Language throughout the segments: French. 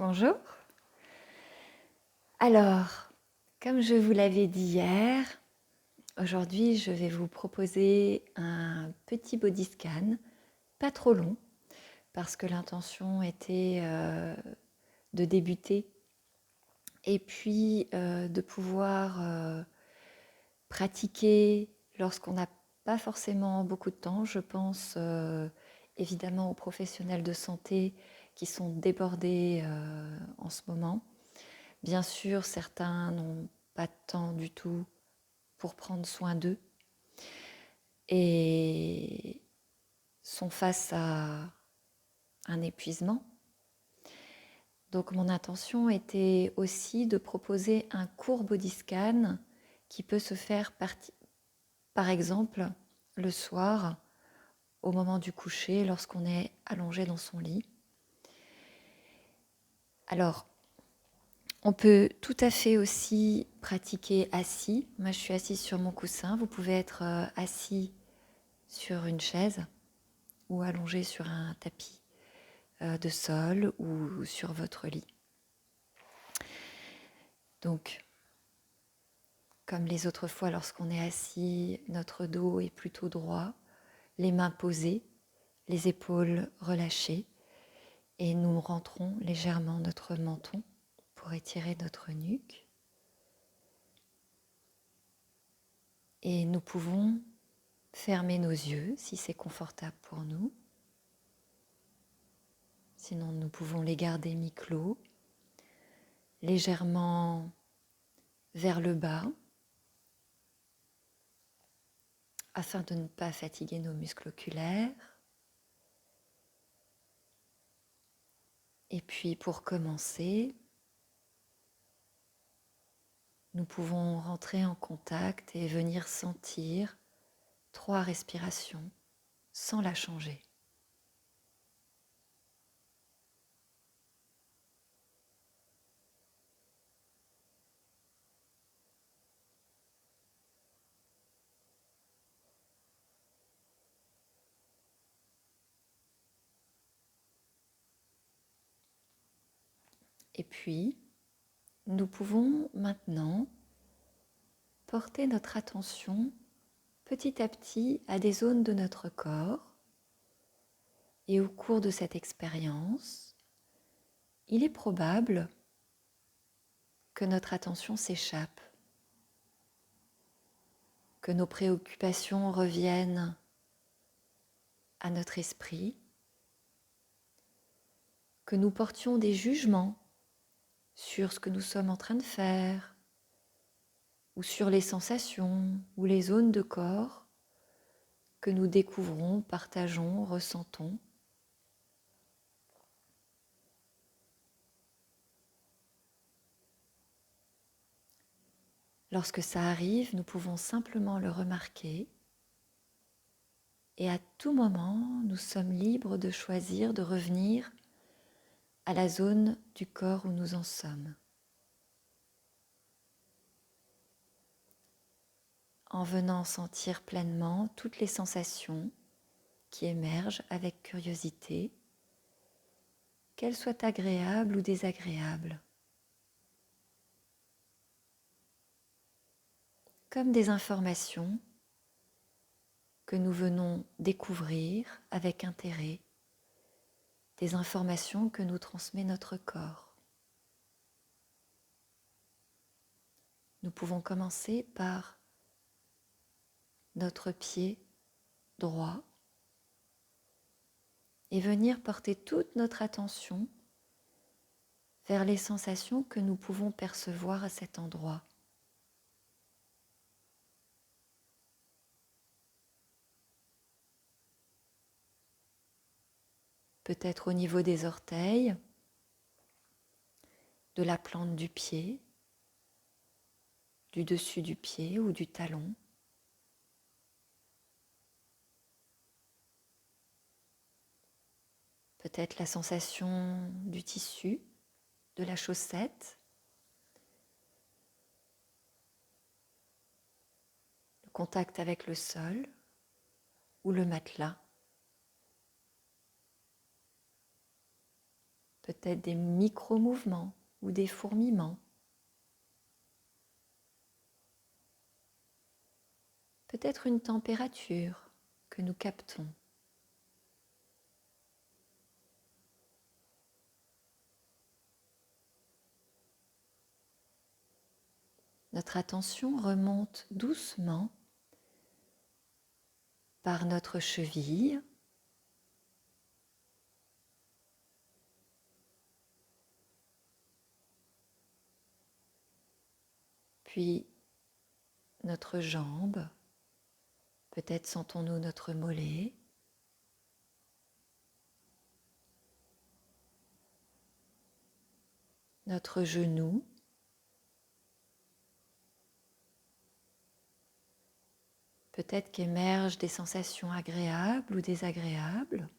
Bonjour. Alors, comme je vous l'avais dit hier, aujourd'hui je vais vous proposer un petit body scan, pas trop long, parce que l'intention était de débuter et puis de pouvoir pratiquer lorsqu'on n'a pas forcément beaucoup de temps. Je pense évidemment aux professionnels de santé qui sont débordés en ce moment. Bien sûr, certains n'ont pas de temps du tout pour prendre soin d'eux et sont face à un épuisement. Donc mon intention était aussi de proposer un court body scan qui peut se faire par exemple le soir au moment du coucher lorsqu'on est allongé dans son lit. Alors, on peut tout à fait aussi pratiquer assis. Moi, je suis assise sur mon coussin. Vous pouvez être assis sur une chaise ou allongé sur un tapis de sol ou sur votre lit. Donc, comme les autres fois, lorsqu'on est assis, notre dos est plutôt droit, les mains posées, les épaules relâchées, et nous rentrons légèrement notre menton pour étirer notre nuque. Et nous pouvons fermer nos yeux si c'est confortable pour nous. Sinon, nous pouvons les garder mi-clos, légèrement vers le bas, afin de ne pas fatiguer nos muscles oculaires. Et puis, pour commencer, nous pouvons rentrer en contact et venir sentir 3 respirations sans la changer. Et puis, nous pouvons maintenant porter notre attention petit à petit à des zones de notre corps. Et au cours de cette expérience, il est probable que notre attention s'échappe, que nos préoccupations reviennent à notre esprit, que nous portions des jugements sur ce que nous sommes en train de faire, ou sur les sensations ou les zones de corps que nous découvrons, partageons, ressentons. Lorsque ça arrive, nous pouvons simplement le remarquer et à tout moment, nous sommes libres de choisir de revenir à la zone du corps où nous en sommes. En venant sentir pleinement toutes les sensations qui émergent avec curiosité, qu'elles soient agréables ou désagréables, comme des informations que nous venons découvrir avec intérêt, des informations que nous transmet notre corps. Nous pouvons commencer par notre pied droit et venir porter toute notre attention vers les sensations que nous pouvons percevoir à cet endroit. Peut-être au niveau des orteils, de la plante du pied, du dessus du pied ou du talon. Peut-être la sensation du tissu, de la chaussette, le contact avec le sol ou le matelas. peut-être des micro-mouvements ou des fourmillements. Peut-être une température que nous captons. Notre attention remonte doucement par notre cheville, puis notre jambe, peut-être sentons-nous notre mollet, notre genou, peut-être qu'émergent des sensations agréables ou désagréables,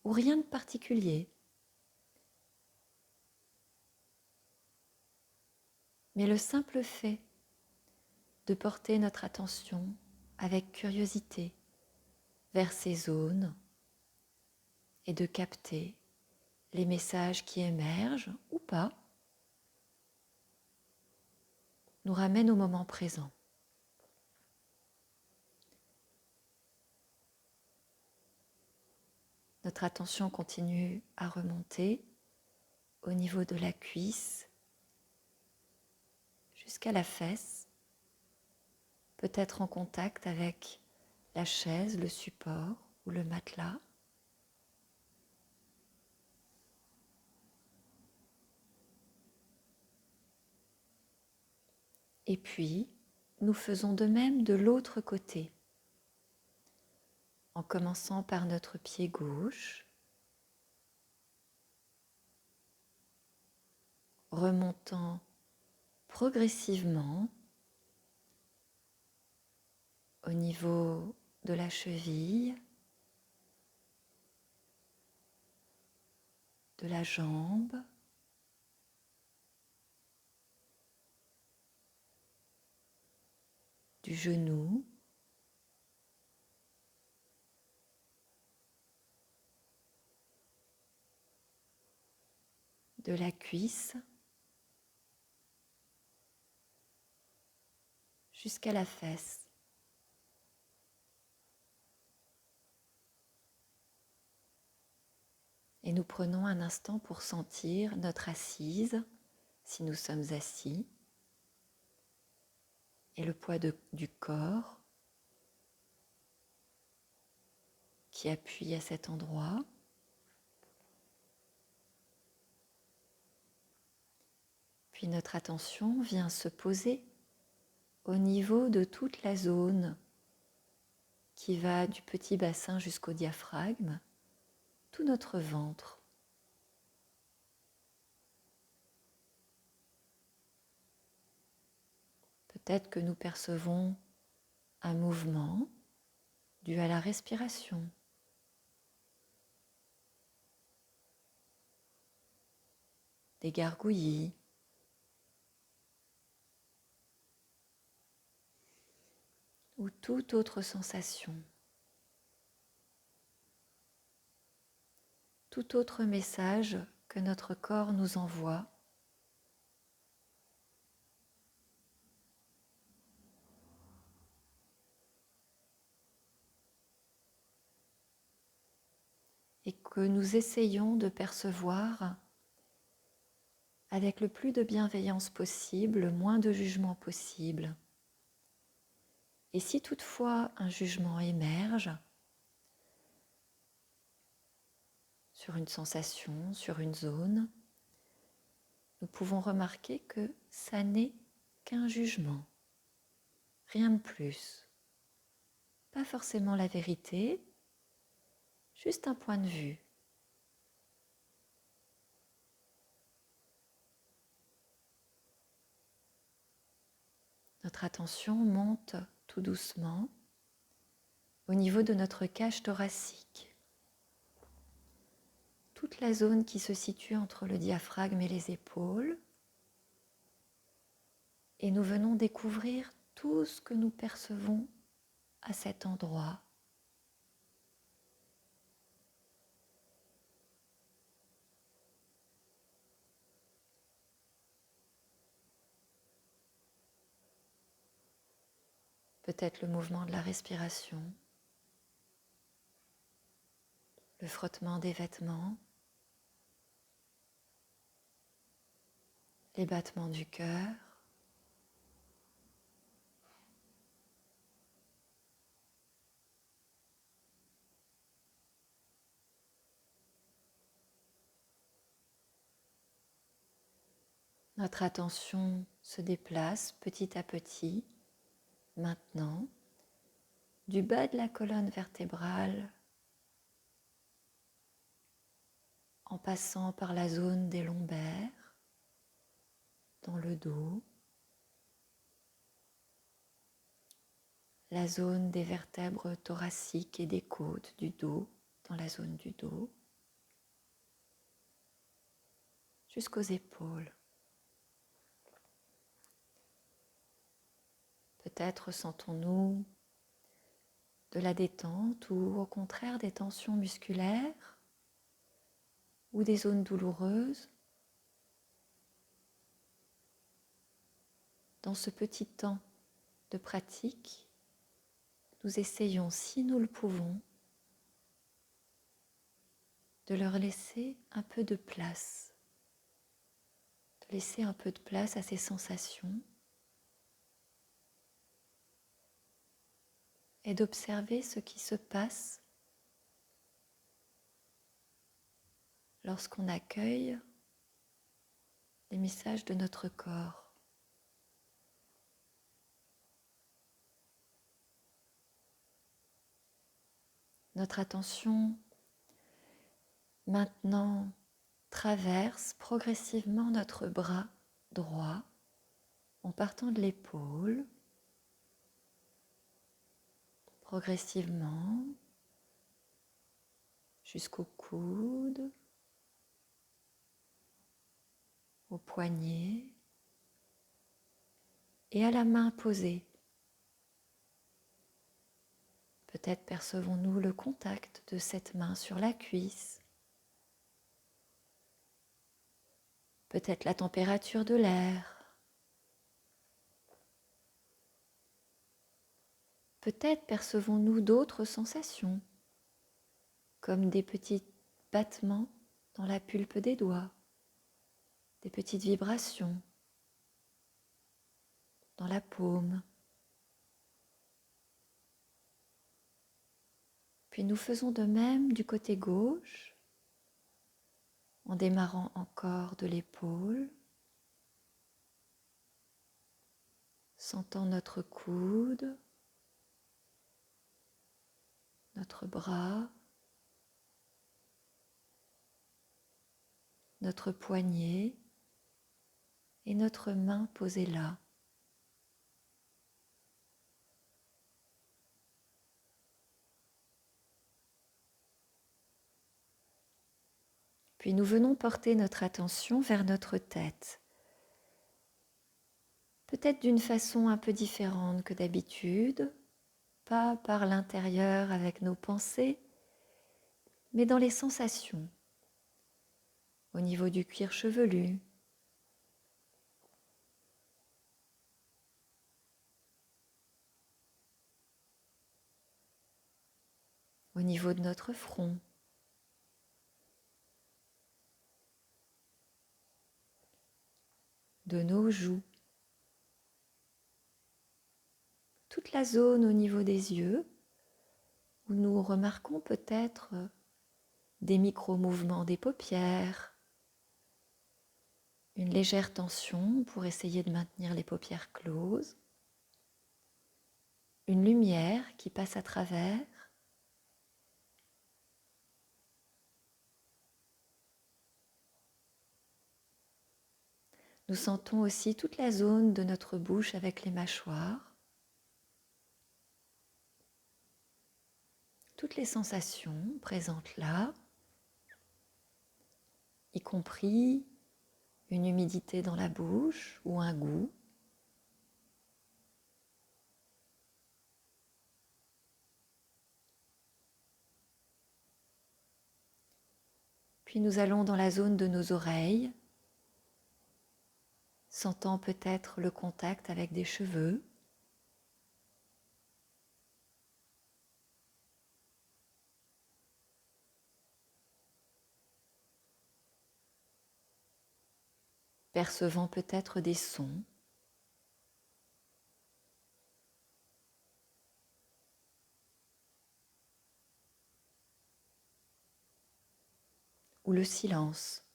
ou rien de particulier. Mais le simple fait de porter notre attention avec curiosité vers ces zones et de capter les messages qui émergent ou pas, nous ramène au moment présent. Notre attention continue à remonter au niveau de la cuisse jusqu'à la fesse, peut-être en contact avec la chaise, le support ou le matelas. Et puis, nous faisons de même de l'autre côté, en commençant par notre pied gauche, remontant progressivement au niveau de la cheville, de la jambe, du genou, de la cuisse, jusqu'à la fesse. Et nous prenons un instant pour sentir notre assise, si nous sommes assis, et le poids du corps qui appuie à cet endroit. Puis notre attention vient se poser au niveau de toute la zone qui va du petit bassin jusqu'au diaphragme, tout notre ventre. Peut-être que nous percevons un mouvement dû à la respiration. Des gargouillis. Ou toute autre sensation. Tout autre message que notre corps nous envoie. Et que nous essayons de percevoir avec le plus de bienveillance possible, le moins de jugement possible. Et si toutefois un jugement émerge sur une sensation, sur une zone, nous pouvons remarquer que ça n'est qu'un jugement, rien de plus. Pas forcément la vérité, juste un point de vue. Notre attention monte tout doucement au niveau de notre cage thoracique. Toute la zone qui se situe entre le diaphragme et les épaules. Et nous venons découvrir tout ce que nous percevons à cet endroit. peut-être le mouvement de la respiration, le frottement des vêtements, les battements du cœur. Notre attention se déplace petit à petit, maintenant, du bas de la colonne vertébrale, en passant par la zone des lombaires, dans le dos, la zone des vertèbres thoraciques et des côtes du dos, dans la zone du dos, jusqu'aux épaules. Peut-être sentons-nous de la détente ou au contraire des tensions musculaires ou des zones douloureuses. Dans ce petit temps de pratique, nous essayons, si nous le pouvons, de leur laisser un peu de place, de laisser un peu de place à ces sensations et d'observer ce qui se passe lorsqu'on accueille les messages de notre corps. Notre attention maintenant traverse progressivement notre bras droit en partant de l'épaule, progressivement jusqu'au coude, au poignet et à la main posée. Peut-être percevons-nous le contact de cette main sur la cuisse, peut-être la température de l'air, peut-être percevons-nous d'autres sensations, comme des petits battements dans la pulpe des doigts, des petites vibrations dans la paume. Puis nous faisons de même du côté gauche, en démarrant encore de l'épaule, sentant notre coude, notre bras, notre poignet et notre main posée là. Puis nous venons porter notre attention vers notre tête, peut-être d'une façon un peu différente que d'habitude, pas par l'intérieur avec nos pensées, mais dans les sensations, au niveau du cuir chevelu, au niveau de notre front, de nos joues, toute la zone au niveau des yeux, où nous remarquons peut-être des micro-mouvements des paupières, une légère tension pour essayer de maintenir les paupières closes, une lumière qui passe à travers, nous sentons aussi toute la zone de notre bouche avec les mâchoires, toutes les sensations présentes là, y compris une humidité dans la bouche ou un goût. Puis nous allons dans la zone de nos oreilles, sentant peut-être le contact avec des cheveux, percevant peut-être des sons, ou le silence.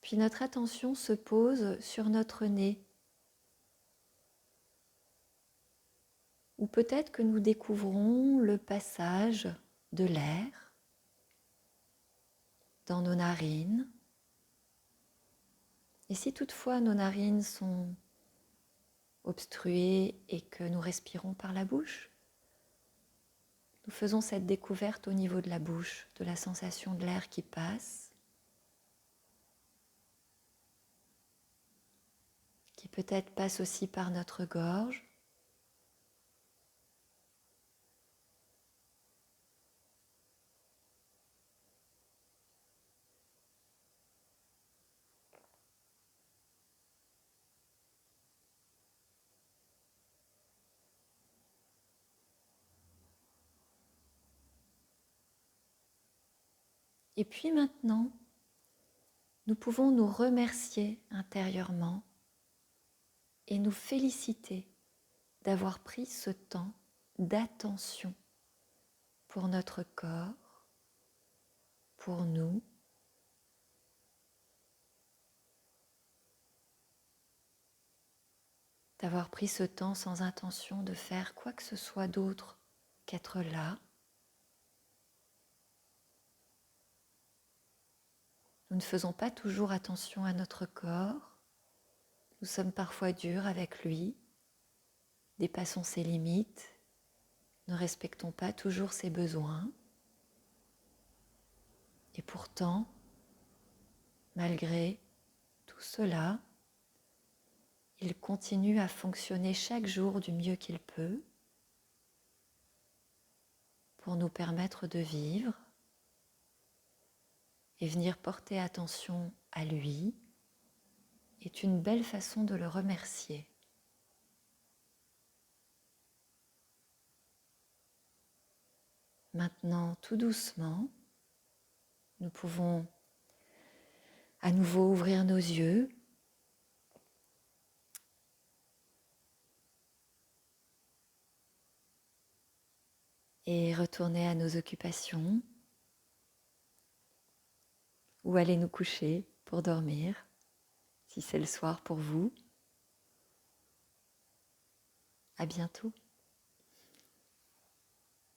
Puis notre attention se pose sur notre nez, ou peut-être que nous découvrons le passage de l'air dans nos narines. Et si toutefois nos narines sont obstruées et que nous respirons par la bouche, nous faisons cette découverte au niveau de la bouche, de la sensation de l'air qui passe, qui peut-être passe aussi par notre gorge. Et puis maintenant, nous pouvons nous remercier intérieurement et nous féliciter d'avoir pris ce temps d'attention pour notre corps, pour nous, d'avoir pris ce temps sans intention de faire quoi que ce soit d'autre qu'être là. Nous ne faisons pas toujours attention à notre corps, nous sommes parfois durs avec lui, dépassons ses limites, ne respectons pas toujours ses besoins. Et pourtant, malgré tout cela, il continue à fonctionner chaque jour du mieux qu'il peut pour nous permettre de vivre et venir porter attention à lui est une belle façon de le remercier. Maintenant, tout doucement, nous pouvons à nouveau ouvrir nos yeux et retourner à nos occupations ou aller nous coucher pour dormir, si c'est le soir pour vous. À bientôt.